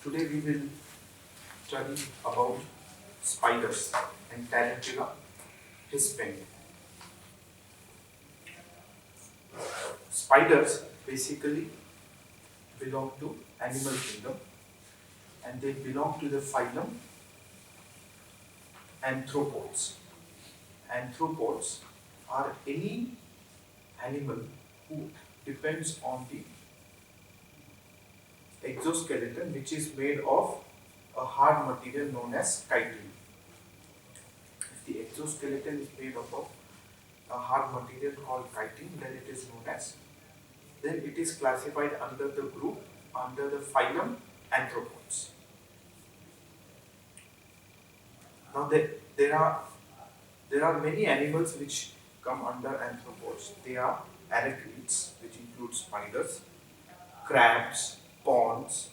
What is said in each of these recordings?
Today we will study about spiders and Tarantula hispanic. Spiders basically belong to animal kingdom and they belong to the phylum Anthropods. Anthropods are any animal who depends on the exoskeleton which is made of a hard material known as chitin. If the exoskeleton is made up of a hard material called chitin, then it is known as, then it is classified under the group, under the phylum Anthropods. Now there are many animals which come under Anthropods. They are arachnids, which include spiders, crabs, prawns,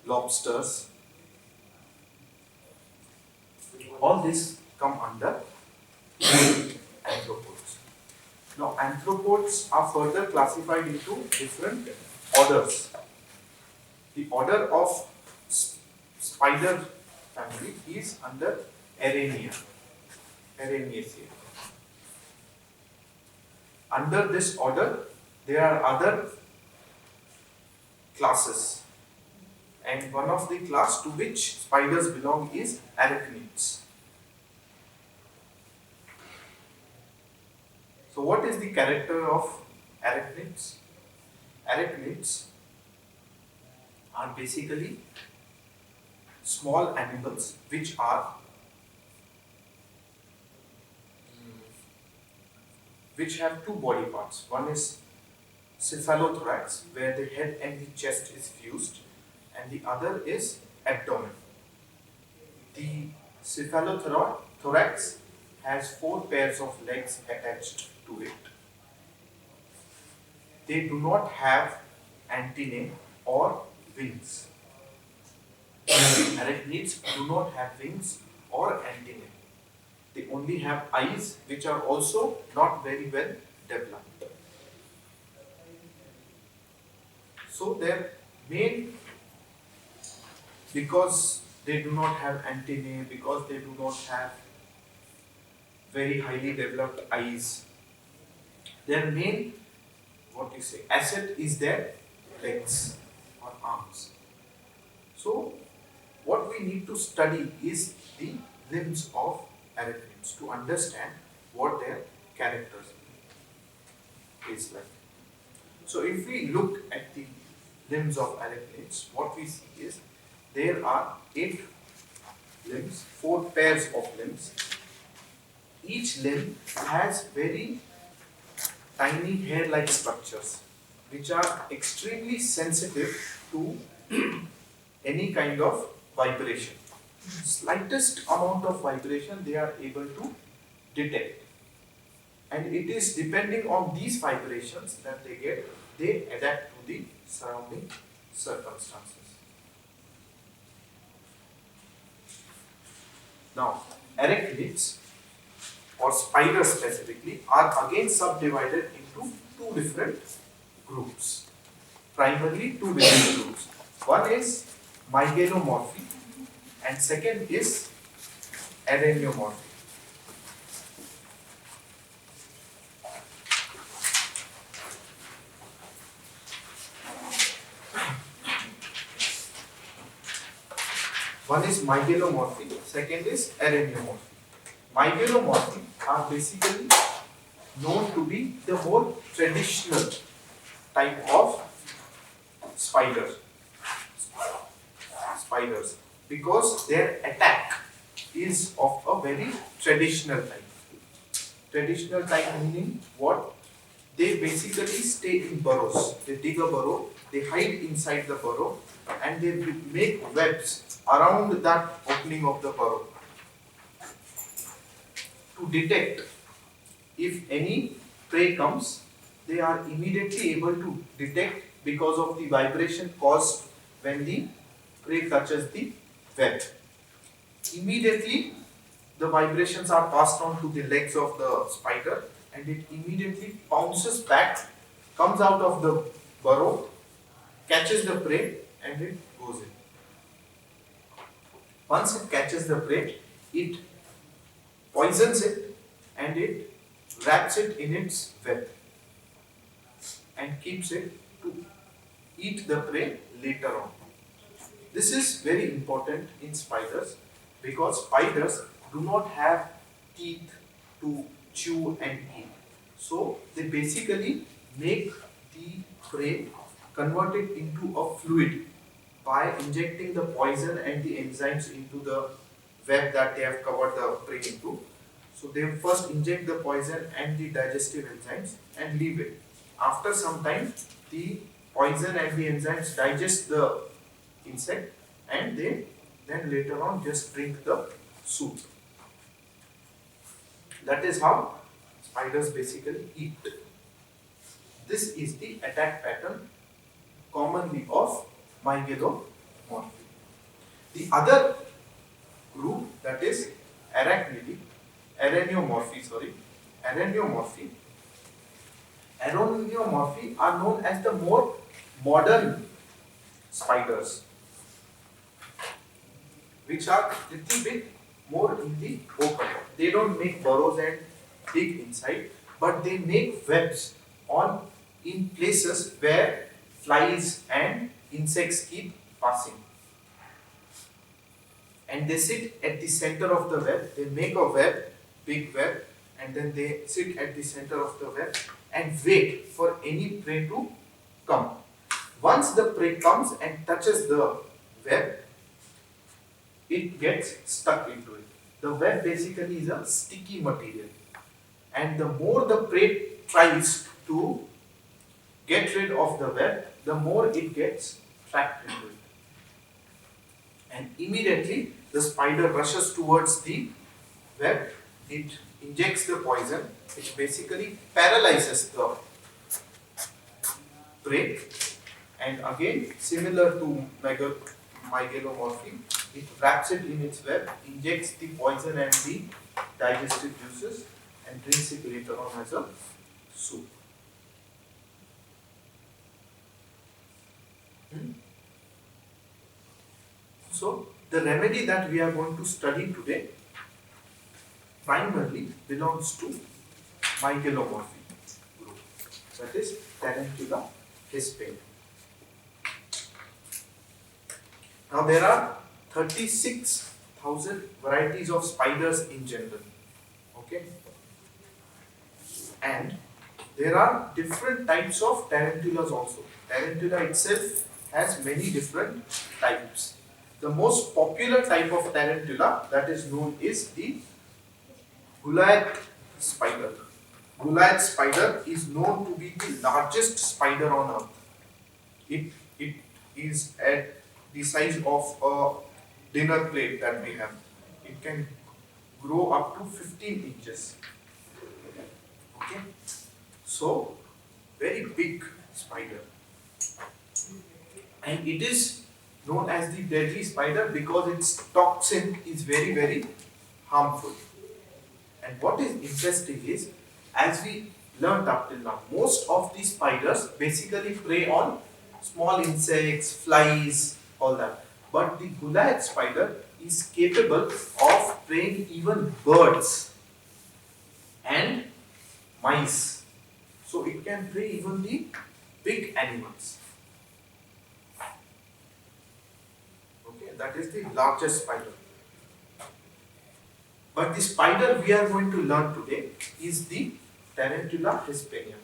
lobsters. All these come under anthropods. Now, anthropods are further classified into different orders. The order of spider family is under Arania, Araniaceae. Under this order, there are other classes, and one of the class to which spiders belong is arachnids. So what is the character of arachnids? Arachnids are basically small animals which are which have two body parts. One is cephalothorax, where the head and the chest is fused, and the other is abdomen. The cephalothorax has 4 pairs of legs attached to it. They do not have antennae or wings. Arachnids do not have wings or antennae. They only have eyes, which are also not very well developed. So their main, because they do not have antennae, because they do not have very highly developed eyes, their main, asset is their legs or arms. So what we need to study is the limbs of arachnids to understand what their characters is like. So if we look at the limbs of arachnids, what we see is there are 8 limbs, 4 pairs of limbs. Each limb has very tiny hair-like structures which are extremely sensitive to any kind of vibration. Slightest amount of vibration they are able to detect, and it is depending on these vibrations that they adapt to the surrounding circumstances. Now, arachnids or spiders specifically are again subdivided into 2 different groups. Primarily 2 different groups. One is mygalomorphy and second is araneomorphy. One is mygalomorphy, second is araneomorphy. Mygalomorphy are basically known to be the more traditional type of spiders because their attack is of a very traditional type. Traditional type meaning what? They basically stay in burrows. They dig a burrow, they hide inside the burrow, and they make webs around that opening of the burrow to detect if any prey comes. They are immediately able to detect because of the vibration caused when the prey touches the web. Immediately the vibrations are passed on to the legs of the spider and it immediately bounces back, comes out of the burrow catches the prey and it goes in. Once it catches the prey, it poisons it and it wraps it in its web and keeps it to eat the prey later on. This is very important in spiders because spiders do not have teeth to chew and eat. So they basically make the prey convert it into a fluid by injecting the poison and the enzymes into the web that they have covered the prey into. So they first inject the poison and the digestive enzymes and leave it. After some time, the poison and the enzymes digest the insect and they then later on just drink the soup. That is how spiders basically eat. This is the attack pattern commonly of Mygelomorphi. The other group, that is Araneomorphi. Araneomorphi are known as the more modern spiders, which are little bit more in the open. They don't make burrows and dig inside, but they make webs in places where flies and insects keep passing. And they sit at the center of the web. They make a web, big web, and then they sit at the center of the web and wait for any prey to come. Once the prey comes and touches the web, it gets stuck into it. The web basically is a sticky material, and the more the prey tries to get rid of the web, the more it gets trapped into it. And immediately the spider rushes towards the web, it injects the poison, which basically paralyzes the prey, and again, similar to Mygelomorphi, it wraps it in its web, injects the poison and the digestive juices, and drinks it later on as a soup. So, the remedy that we are going to study today primarily belongs to Mygelomorphi group, that is Tarantula hispania. Now there are 36,000 varieties of spiders in general, okay, and there are different types of tarantulas also. Tarantula itself has many different types. The most popular type of tarantula that is known is the Goliath spider. Goliath spider is known to be the largest spider on earth. It is at the size of a dinner plate that we have. It can grow up to 15 inches. Okay, so very big spider, and it is known as the deadly spider because its toxin is very, very harmful. And what is interesting is, as we learned up till now, most of these spiders basically prey on small insects, flies, all that. But the Goliath spider is capable of preying even birds and mice. So it can prey even the big animals. Okay, that is the largest spider. But the spider we are going to learn today is the Tarantula hispania.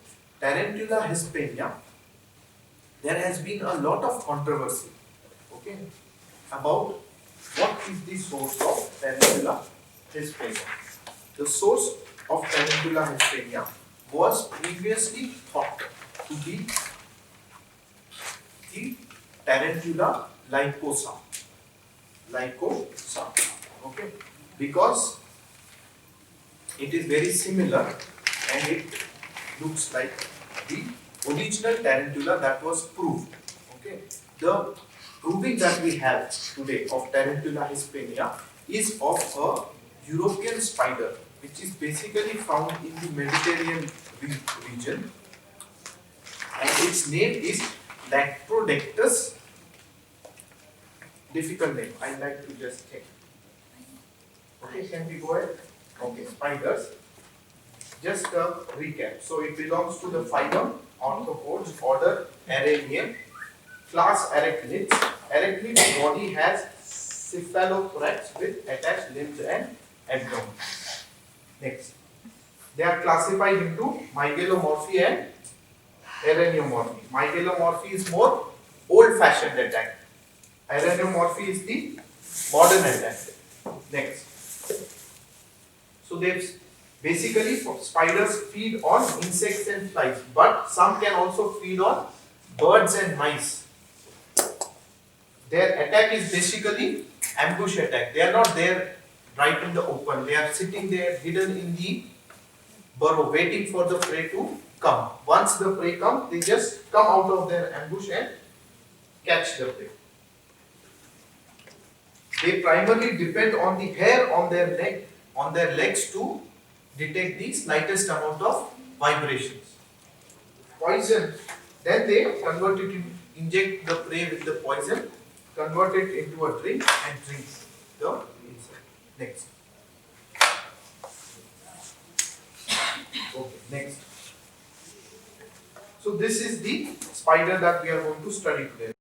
Tarantula hispania, there has been a lot of controversy, okay, about what is the source of Tarantula hispania. The source of Tarantula hispania was previously thought to be the Tarantula lycosa. Okay, because it is very similar and it looks like the original tarantula that was proved. Okay, the proving that we have today of Tarantula hispania is of a European spider, which is basically found in the Mediterranean region, and its name is Leptrodectus, difficult name. I like to just check. Okay, can we go ahead? Okay, spiders. Just a recap. So it belongs to the phylum Arthropods, order Araneae, class Arachnids. Arachnid's body has cephalothorax with attached limbs and abdomen. Next, they are classified into mygalomorphy and araneomorphy. Mygalomorphy is more old-fashioned attack. Araneomorphy is the modern attack. Next. So they basically spiders feed on insects and flies, but some can also feed on birds and mice. Their attack is basically ambush attack. They are not there right in the open. They are sitting there hidden in the burrow waiting for the prey to come. Once the prey comes, they just come out of their ambush and catch the prey. They primarily depend on the hair on their legs to detect the slightest amount of vibrations. Poison. Then they convert it inject the prey with the poison, convert it into a drink and drink the insect. Next. Okay, next. So this is the spider that we are going to study today.